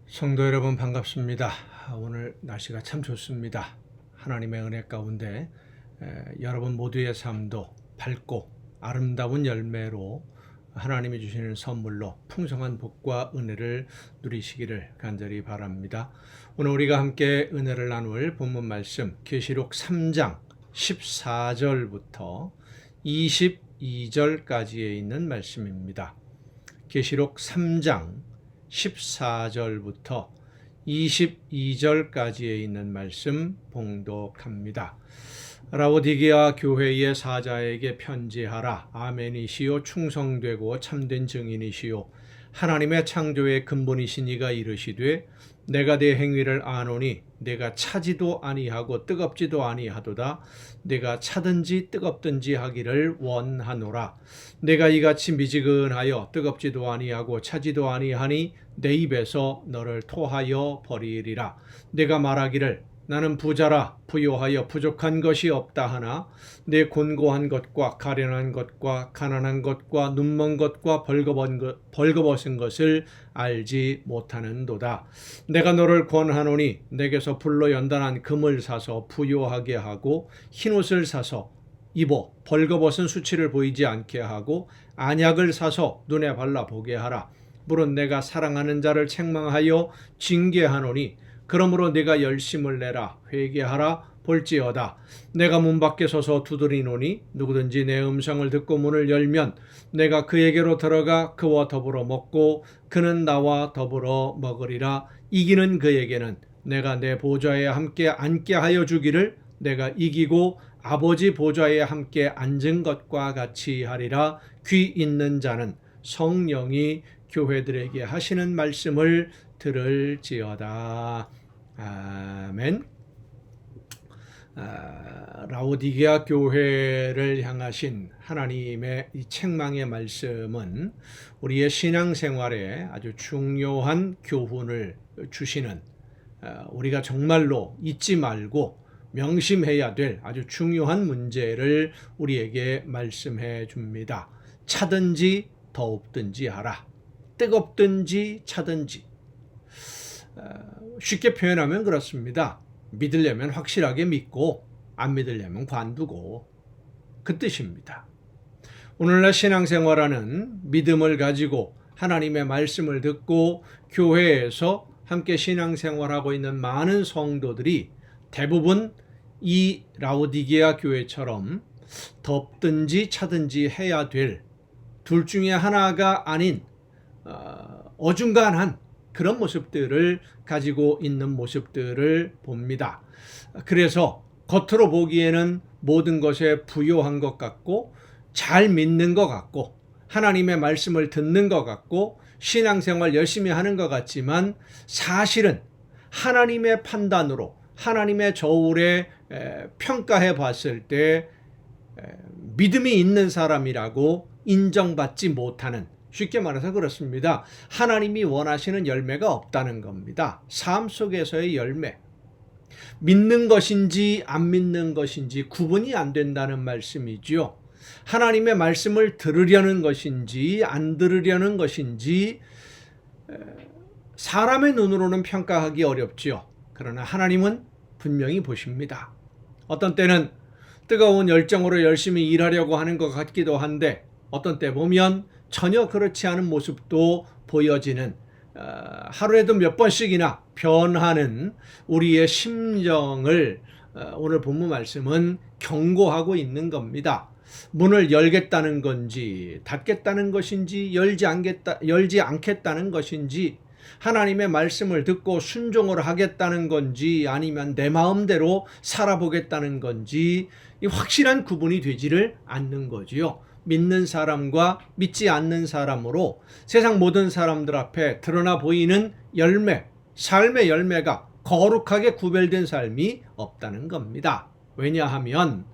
성도 여러분 반갑습니다. 오늘 날씨가 참 좋습니다. 하나님의 은혜 가운데 여러분 모두의 삶도 밝고 아름다운 열매로 하나님이 주시는 선물로 풍성한 복과 은혜를 누리시기를 간절히 바랍니다. 오늘 우리가 함께 은혜를 나눌 본문 말씀 계시록 3장 14절부터 22절까지에 있는 말씀입니다. 계시록 3장 14절부터 22절까지에 있는 말씀 봉독합니다. 라오디게아 교회의 사자에게 편지하라. 아멘이시요 충성되고 참된 증인이시요 하나님의 창조의 근본이신 이가 이르시되 내가 내 행위를 아노니 내가 차지도 아니하고 뜨겁지도 아니하도다. 내가 차든지 뜨겁든지 하기를 원하노라. 내가 이같이 미지근하여 뜨겁지도 아니하고 차지도 아니하니 내 입에서 너를 토하여 버리리라. 내가 말하기를 나는 부자라 부요하여 부족한 것이 없다 하나 내 곤고한 것과 가련한 것과 가난한 것과 눈먼 것과 벌거벗은 것을 알지 못하는도다. 내가 너를 권하노니 내게서 불로 연단한 금을 사서 부요하게 하고 흰옷을 사서 입어 벌거벗은 수치를 보이지 않게 하고 안약을 사서 눈에 발라보게 하라. 물은 내가 사랑하는 자를 책망하여 징계하노니 그러므로 네가 열심을 내라. 회개하라. 볼지어다 내가 문 밖에 서서 두드리노니 누구든지 내 음성을 듣고 문을 열면 내가 그에게로 들어가 그와 더불어 먹고 그는 나와 더불어 먹으리라. 이기는 그에게는 내가 내 보좌에 함께 앉게 하여 주기를 내가 이기고 아버지 보좌에 함께 앉은 것과 같이 하리라. 귀 있는 자는 성령이 교회들에게 하시는 말씀을 들을지어다. 아멘. 라오디게아 교회를 향하신 하나님의 이 책망의 말씀은 우리의 신앙생활에 아주 중요한 교훈을 주시는 우리가 정말로 잊지 말고 명심해야 될 아주 중요한 문제를 우리에게 말씀해 줍니다. 차든지 더웁든지 하라. 뜨겁든지 차든지. 쉽게 표현하면 그렇습니다. 믿으려면 확실하게 믿고 안 믿으려면 관두고 그 뜻입니다. 오늘날 신앙생활하는 믿음을 가지고 하나님의 말씀을 듣고 교회에서 함께 신앙생활하고 있는 많은 성도들이 대부분 이 라오디게아 교회처럼 덥든지 차든지 해야 될 둘 중에 하나가 아닌 어중간한 그런 모습들을 가지고 있는 모습들을 봅니다. 그래서 겉으로 보기에는 모든 것에 부요한 것 같고 잘 믿는 것 같고 하나님의 말씀을 듣는 것 같고 신앙생활 열심히 하는 것 같지만 사실은 하나님의 판단으로 하나님의 저울에 평가해 봤을 때 믿음이 있는 사람이라고 인정받지 못하는, 쉽게 말해서 그렇습니다. 하나님이 원하시는 열매가 없다는 겁니다. 삶 속에서의 열매. 믿는 것인지 안 믿는 것인지 구분이 안 된다는 말씀이죠. 하나님의 말씀을 들으려는 것인지 안 들으려는 것인지 사람의 눈으로는 평가하기 어렵지요. 그러나 하나님은 분명히 보십니다. 어떤 때는 뜨거운 열정으로 열심히 일하려고 하는 것 같기도 한데 어떤 때 보면 전혀 그렇지 않은 모습도 보여지는, 하루에도 몇 번씩이나 변하는 우리의 심정을 오늘 본문 말씀은 경고하고 있는 겁니다. 문을 열겠다는 건지 닫겠다는 것인지 열지 않겠다는 것인지 하나님의 말씀을 듣고 순종을 하겠다는 건지 아니면 내 마음대로 살아보겠다는 건지 확실한 구분이 되지를 않는 거지요. 믿는 사람과 믿지 않는 사람으로 세상 모든 사람들 앞에 드러나 보이는 열매, 삶의 열매가 거룩하게 구별된 삶이 없다는 겁니다. 왜냐하면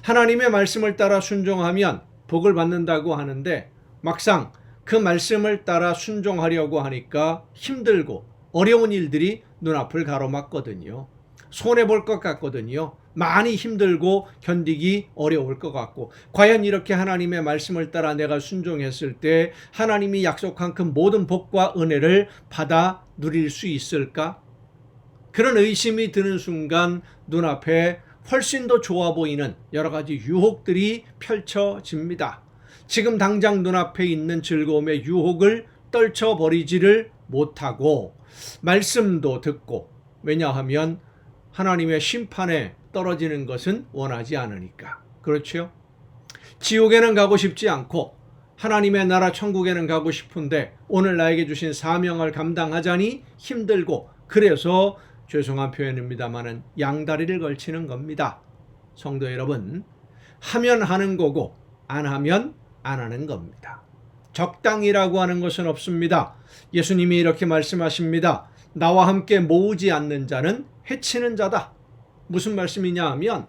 하나님의 말씀을 따라 순종하면 복을 받는다고 하는데 막상 그 말씀을 따라 순종하려고 하니까 힘들고 어려운 일들이 눈앞을 가로막거든요. 손해볼 것 같거든요. 많이 힘들고 견디기 어려울 것 같고, 과연 이렇게 하나님의 말씀을 따라 내가 순종했을 때 하나님이 약속한 그 모든 복과 은혜를 받아 누릴 수 있을까? 그런 의심이 드는 순간 눈앞에 훨씬 더 좋아 보이는 여러 가지 유혹들이 펼쳐집니다. 지금 당장 눈앞에 있는 즐거움의 유혹을 떨쳐버리지를 못하고 말씀도 듣고, 왜냐하면 하나님의 심판에 떨어지는 것은 원하지 않으니까. 그렇죠? 지옥에는 가고 싶지 않고 하나님의 나라 천국에는 가고 싶은데 오늘 나에게 주신 사명을 감당하자니 힘들고, 그래서 죄송한 표현입니다마는 양다리를 걸치는 겁니다. 성도 여러분, 하면 하는 거고 안 하면 안 하는 겁니다. 적당이라고 하는 것은 없습니다. 예수님이 이렇게 말씀하십니다. 나와 함께 모으지 않는 자는 해치는 자다. 무슨 말씀이냐 하면,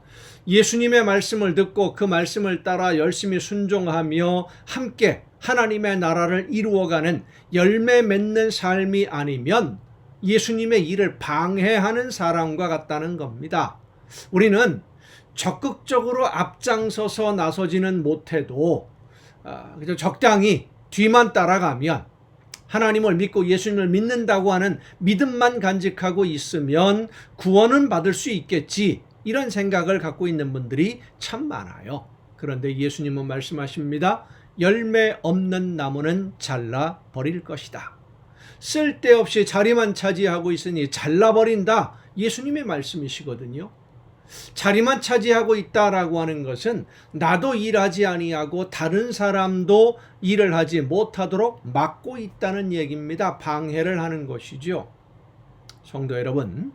예수님의 말씀을 듣고 그 말씀을 따라 열심히 순종하며 함께 하나님의 나라를 이루어가는 열매 맺는 삶이 아니면 예수님의 일을 방해하는 사람과 같다는 겁니다. 우리는 적극적으로 앞장서서 나서지는 못해도 적당히 뒤만 따라가면, 하나님을 믿고 예수님을 믿는다고 하는 믿음만 간직하고 있으면 구원은 받을 수 있겠지, 이런 생각을 갖고 있는 분들이 참 많아요. 그런데 예수님은 말씀하십니다. 열매 없는 나무는 잘라 버릴 것이다. 쓸데없이 자리만 차지하고 있으니 잘라버린다, 예수님의 말씀이시거든요. 자리만 차지하고 있다라고 하는 것은 나도 일하지 아니하고 다른 사람도 일을 하지 못하도록 막고 있다는 얘기입니다. 방해를 하는 것이죠. 성도 여러분,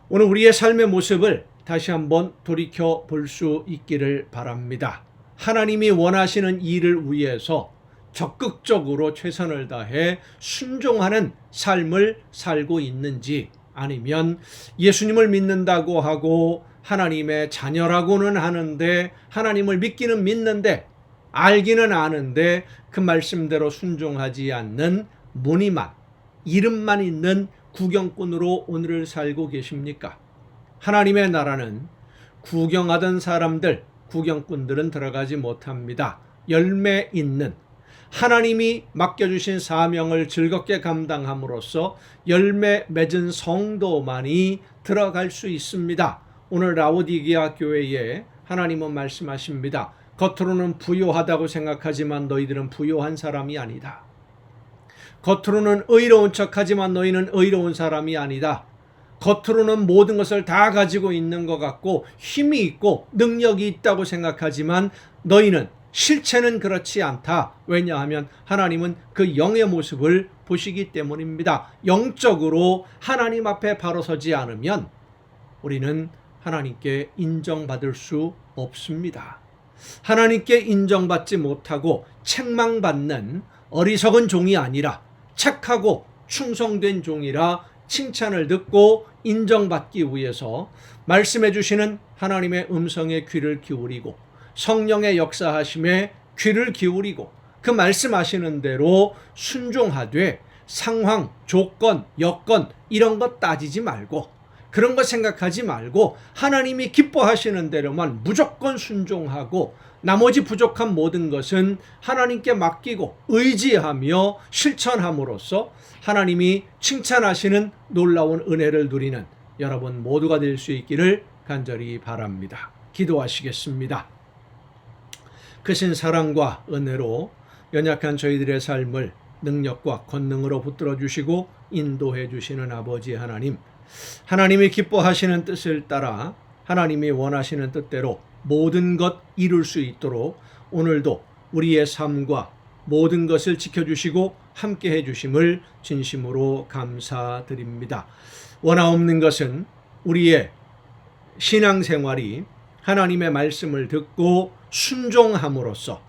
오늘 우리의 삶의 모습을 다시 한번 돌이켜 볼 수 있기를 바랍니다. 하나님이 원하시는 일을 위해서 적극적으로 최선을 다해 순종하는 삶을 살고 있는지, 아니면 예수님을 믿는다고 하고 하나님의 자녀라고는 하는데, 하나님을 믿기는 믿는데 알기는 아는데 그 말씀대로 순종하지 않는 무늬만, 이름만 있는 구경꾼으로 오늘을 살고 계십니까? 하나님의 나라는 구경하던 사람들, 구경꾼들은 들어가지 못합니다. 열매 있는, 하나님이 맡겨주신 사명을 즐겁게 감당함으로써 열매 맺은 성도만이 들어갈 수 있습니다. 오늘 라오디게아 교회에 하나님은 말씀하십니다. 겉으로는 부요하다고 생각하지만 너희들은 부요한 사람이 아니다. 겉으로는 의로운 척하지만 너희는 의로운 사람이 아니다. 겉으로는 모든 것을 다 가지고 있는 것 같고 힘이 있고 능력이 있다고 생각하지만 너희는 실체는 그렇지 않다. 왜냐하면 하나님은 그 영의 모습을 보시기 때문입니다. 영적으로 하나님 앞에 바로 서지 않으면 우리는 하나님께 인정받을 수 없습니다. 하나님께 인정받지 못하고 책망받는 어리석은 종이 아니라 착하고 충성된 종이라 칭찬을 듣고 인정받기 위해서 말씀해 주시는 하나님의 음성에 귀를 기울이고 성령의 역사하심에 귀를 기울이고 그 말씀하시는 대로 순종하되 상황, 조건, 여건 이런 것 따지지 말고 그런 거 생각하지 말고 하나님이 기뻐하시는 대로만 무조건 순종하고 나머지 부족한 모든 것은 하나님께 맡기고 의지하며 실천함으로써 하나님이 칭찬하시는 놀라운 은혜를 누리는 여러분 모두가 될 수 있기를 간절히 바랍니다. 기도하시겠습니다. 크신 사랑과 은혜로 연약한 저희들의 삶을 능력과 권능으로 붙들어 주시고 인도해 주시는 아버지 하나님, 하나님이 기뻐하시는 뜻을 따라 하나님이 원하시는 뜻대로 모든 것 이룰 수 있도록 오늘도 우리의 삶과 모든 것을 지켜주시고 함께 해주심을 진심으로 감사드립니다. 원하옵는 것은 우리의 신앙생활이 하나님의 말씀을 듣고 순종함으로써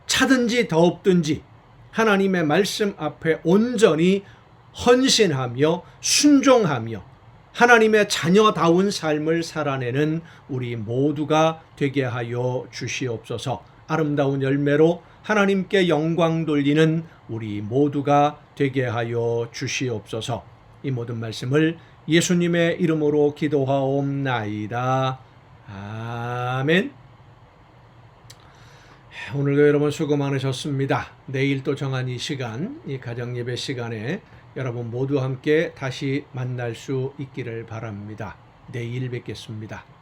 차든지 더없든지 하나님의 말씀 앞에 온전히 헌신하며 순종하며 하나님의 자녀다운 삶을 살아내는 우리 모두가 되게 하여 주시옵소서. 아름다운 열매로 하나님께 영광 돌리는 우리 모두가 되게 하여 주시옵소서. 이 모든 말씀을 예수님의 이름으로 기도하옵나이다. 아멘. 오늘도 여러분 수고 많으셨습니다. 내일 또 정한 이 시간, 이 가정예배 시간에 여러분 모두 함께 다시 만날 수 있기를 바랍니다. 내일 뵙겠습니다.